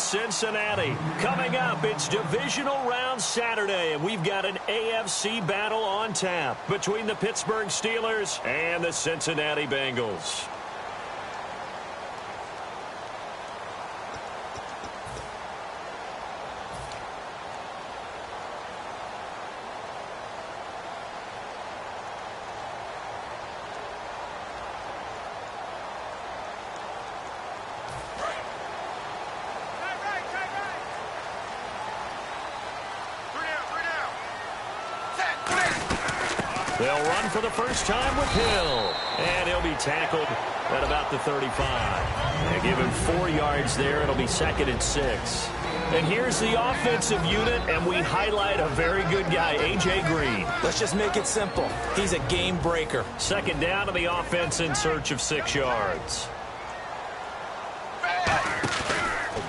Cincinnati. Coming up, it's Divisional Round Saturday, and we've got an AFC battle on tap between the Pittsburgh Steelers and the Cincinnati Bengals. They'll run for the first time with Hill. And he'll be tackled at about the 35. They give him 4 yards there. It'll be 2nd and 6. And here's the offensive unit, and we highlight a very good guy, A.J. Green. Let's just make it simple. He's a game breaker. 2nd down to the offense in search of 6 yards.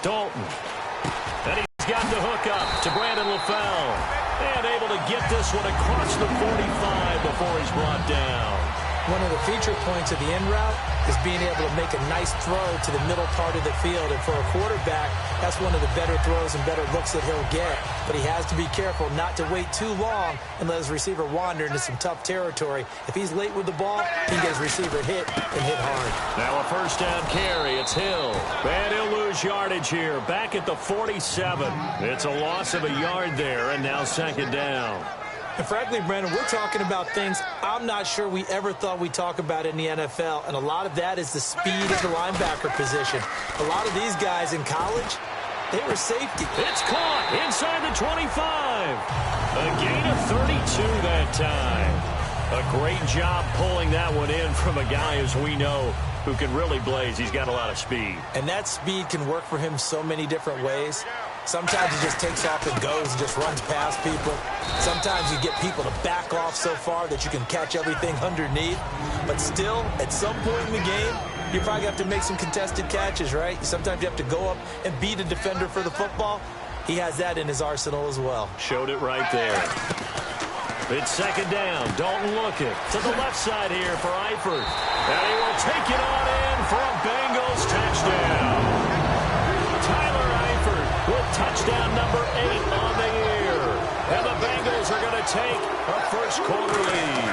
Dalton. And he's got the hook up to Brandon LaFell. And able to get this one across the 45 before he's brought down. One of the feature points of the end route is being able to make a nice throw to the middle part of the field. And for a quarterback, that's one of the better throws and better looks that he'll get. But he has to be careful not to wait too long and let his receiver wander into some tough territory. If he's late with the ball, he can get his receiver hit and hit hard. Now a first down carry. It's Hill. And he'll lose yardage here. Back at the 47. It's a loss of a yard there, and now 2nd down. And frankly, Brandon, we're talking about things I'm not sure we ever thought we'd talk about in the NFL. And a lot of that is the speed of the linebacker position. A lot of these guys in college, they were safety. It's caught inside the 25. A gain of 32 that time. A great job pulling that one in from a guy, as we know, who can really blaze. He's got a lot of speed. And that speed can work for him so many different ways. Sometimes he just takes off and goes and just runs past people. Sometimes you get people to back off so far that you can catch everything underneath. But still, at some point in the game, you probably have to make some contested catches, right? Sometimes you have to go up and beat a defender for the football. He has that in his arsenal as well. Showed it right there. It's 2nd down. Dalton looking to the left side here for Eifert. And he will take it on in for a Bengals touchdown. With touchdown number 8 on the year. And the Bengals are going to take a first-quarter lead.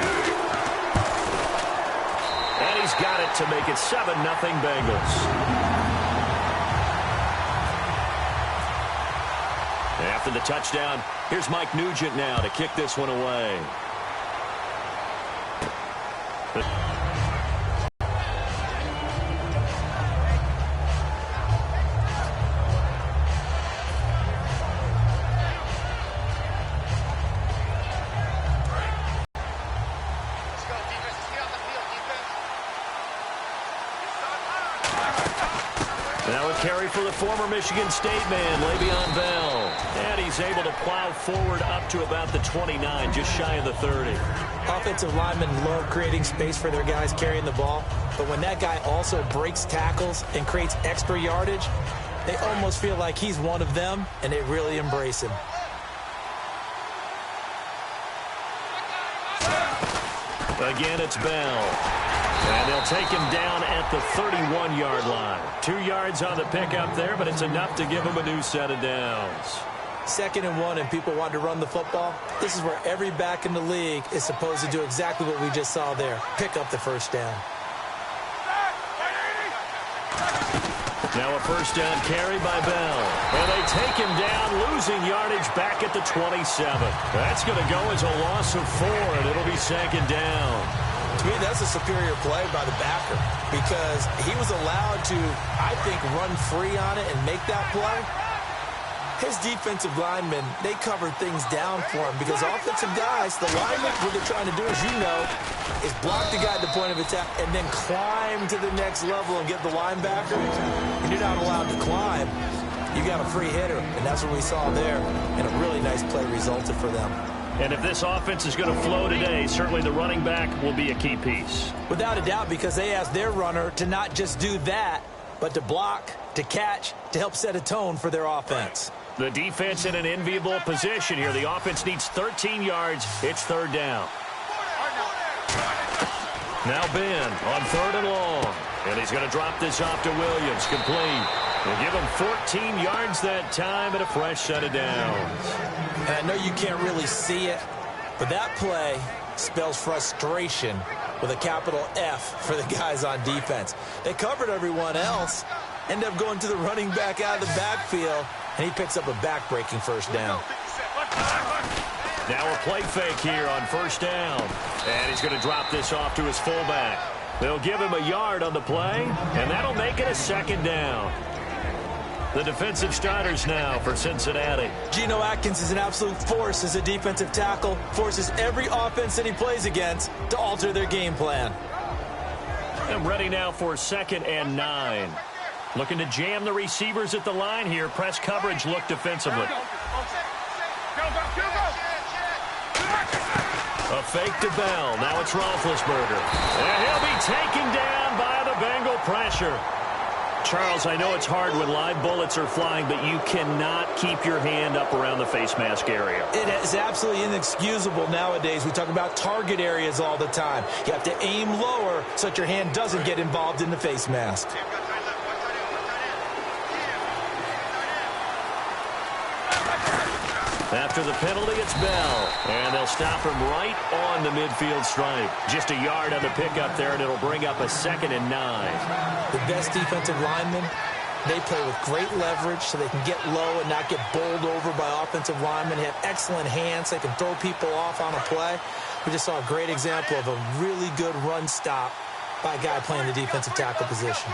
And he's got it to make it 7-0 Bengals. After the touchdown, here's Mike Nugent now to kick this one away. Now a carry for the former Michigan State man, Le'Veon Bell. And he's able to plow forward up to about the 29, just shy of the 30. Offensive linemen love creating space for their guys carrying the ball. But when that guy also breaks tackles and creates extra yardage, they almost feel like he's one of them, and they really embrace him. Again, it's Bell. And they'll take him down at the 31-yard line. 2 yards on the pickup there, but it's enough to give him a new set of downs. 2nd and 1, and people want to run the football. This is where every back in the league is supposed to do exactly what we just saw there. Pick up the first down. Now a first down carry by Bell. And they take him down, losing yardage back at the 27. That's going to go as a loss of 4, and it'll be 2nd down. To me, that's a superior play by the backer because he was allowed to, I think, run free on it and make that play. His defensive linemen, they covered things down for him because offensive guys, the linemen, what they're trying to do, as you know, is block the guy at the point of attack and then climb to the next level and get the linebacker. And you're not allowed to climb. You got a free hitter, and that's what we saw there. And a really nice play resulted for them. And if this offense is going to flow today, certainly the running back will be a key piece. Without a doubt, because they asked their runner to not just do that, but to block, to catch, to help set a tone for their offense. The defense in an enviable position here. The offense needs 13 yards. It's 3rd down. Now Ben on 3rd and long. And he's going to drop this off to Williams. Complete. They'll give him 14 yards that time and a fresh set of downs. And I know you can't really see it, but that play spells frustration with a capital F for the guys on defense. They covered everyone else, end up going to the running back out of the backfield, and he picks up a back-breaking first down. Now a play fake here on first down. And he's going to drop this off to his fullback. They'll give him a yard on the play, and that'll make it a second down. The defensive starters now for Cincinnati. Geno Atkins is an absolute force as a defensive tackle, forces every offense that he plays against to alter their game plan. And ready now for 2nd and 9. Looking to jam the receivers at the line here. Press coverage look defensively. A fake to Bell. Now it's Roethlisberger. And he'll be taken down by the Bengal pressure. Charles, I know it's hard when live bullets are flying, but you cannot keep your hand up around the face mask area. It is absolutely inexcusable nowadays. We talk about target areas all the time. You have to aim lower so that your hand doesn't get involved in the face mask. After the penalty, it's Bell. And they'll stop him right on the midfield stripe. Just a yard on the pickup there, and it'll bring up a 2nd and 9. The best defensive linemen, they play with great leverage so they can get low and not get bowled over by offensive linemen. They have excellent hands. They can throw people off on a play. We just saw a great example of a really good run stop by a guy playing the defensive tackle position.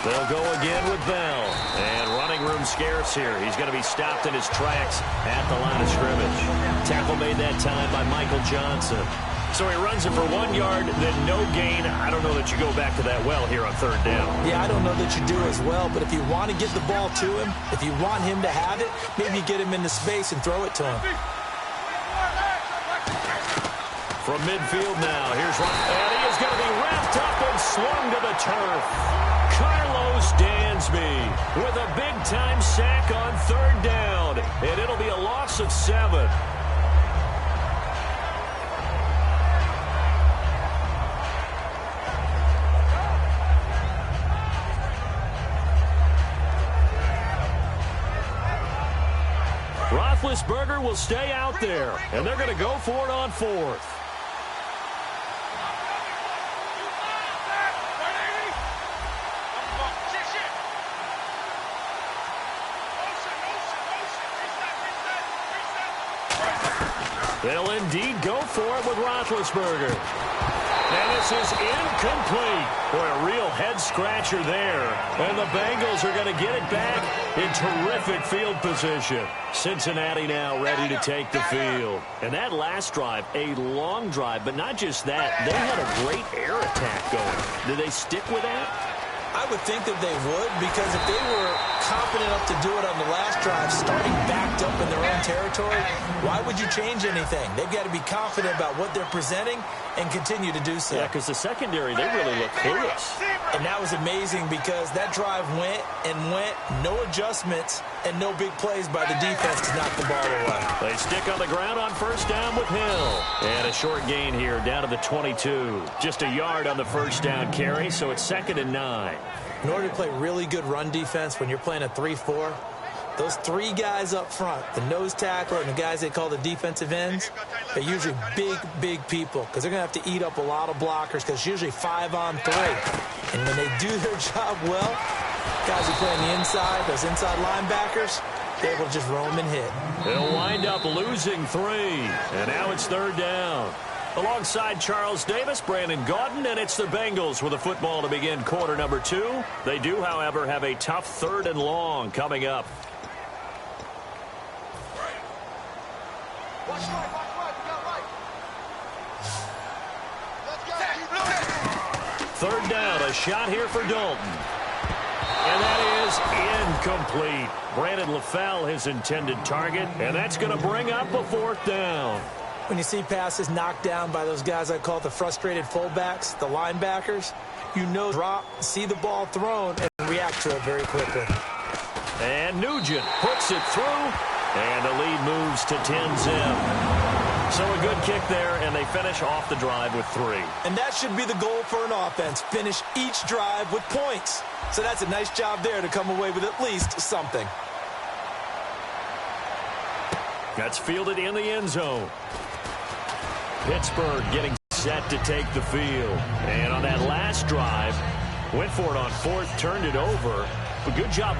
They'll go again with Bell. And running room scarce here. He's going to be stopped in his tracks at the line of scrimmage. Tackle made that time by Michael Johnson. So he runs it for 1 yard, then no gain. I don't know that you go back to that well here on 3rd down. Yeah, I don't know that you do as well, but if you want to get the ball to him, if you want him to have it, maybe you get him into space and throw it to him. From midfield now, here's Ron. And he is going to be wrapped up and slung to the turf. Carlos Dansby with a big-time sack on 3rd down, and it'll be a loss of 7. Roethlisberger will stay out there, and they're going to go for it on 4th. They'll indeed go for it with Roethlisberger. And this is incomplete. Boy, a real head-scratcher there. And the Bengals are going to get it back in terrific field position. Cincinnati now ready to take the field. And that last drive, a long drive, but not just that. They had a great air attack going. Did they stick with that? I would think that they would, because if they were confident enough to do it on the last drive, starting backed up in their own territory, why would you change anything? They've got to be confident about what they're presenting and continue to do so. Yeah, because the secondary, they really look clueless. And that was amazing because that drive went and went, no adjustments, and no big plays by the defense to knock the ball away. They stick on the ground on 1st down with Hill. And a short gain here down to the 22. Just a yard on the 1st down carry, so it's 2nd and 9. In order to play really good run defense when you're playing a 3-4, those 3 guys up front, the nose tackler and the guys they call the defensive ends, they're usually big people because they're going to have to eat up a lot of blockers because it's usually 5-on-3. And when they do their job well, guys who play on the inside, those inside linebackers, they're able to just roam and hit. They'll wind up losing 3. And now it's 3rd down. Alongside Charles Davis, Brandon Gaudin, and it's the Bengals with a football to begin quarter number 2. They do, however, have a tough 3rd and long coming up. Third down, a shot here for Dalton. And that is incomplete. Brandon LaFell, his intended target, and that's going to bring up a 4th down. When you see passes knocked down by those guys I call the frustrated fullbacks, the linebackers, you know drop, see the ball thrown, and react to it very quickly. And Nugent puts it through, and the lead moves to 10-zip. So a good kick there, and they finish off the drive with 3. And that should be the goal for an offense. Finish each drive with points. So that's a nice job there to come away with at least something. That's fielded in the end zone. Pittsburgh getting set to take the field. And on that last drive, went for it on 4th, turned it over. But good job.